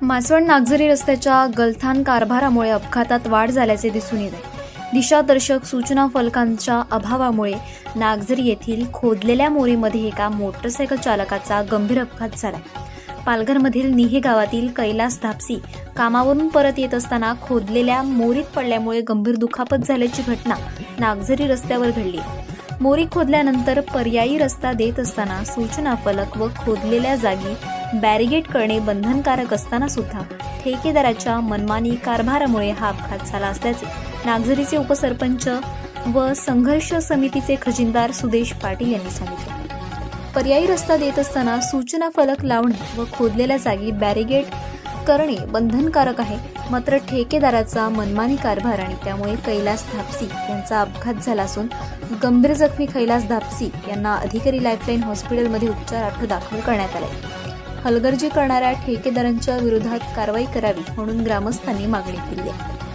मासवड नागझरी रस्त्याच्या गलथान कारभारामुळे अपघातात वाढ झाल्याचे दिसून येत आहे. दिशादर्शक सूचना फलकांच्या अभावामुळे नागझरी येथील खोदलेल्या मोरीमध्ये एका मोटरसायकल चालकाचा गंभीर अपघात झाला. पालघरमधील निहे गावातील कैलास धापसी कामावरून परत येत असताना खोदलेल्या मोरीत पडल्यामुळे गंभीर दुखापत झाल्याची घटना नागझरी रस्त्यावर घडली. मोरी खोदल्यानंतर पर्यायी रस्ता देत असताना सूचना फलक व खोदलेल्या जागी बॅरिगेट करणे बंधनकारक असताना सुद्धा ठेकेदाराच्या मनमानी कारभारामुळे हा अपघात झाला असल्याचे नागझरीचे उपसरपंच व संघर्ष समितीचे खजिनदार सुदेश पाटील यांनी सांगितले. पर्यायी रस्ता देत असताना सूचना फलक लावणे व खोदलेल्या जागी बॅरिगेट करणे बंधनकारक आहे, मात्र ठेकेदाराचा मनमानी कारभार आणि त्यामुळे कैलास धापसी यांचा अपघात झाला असून गंभीर जखमी कैलास धापसी यांना अधिकारी लाईफलाईन हॉस्पिटलमध्ये उपचारार्थ दाखल करण्यात आले. हलगर्जी करणाऱ्या ठेकेदारांच्या विरोधात कारवाई करावी म्हणून ग्रामस्थांनी मागणी केली आहे.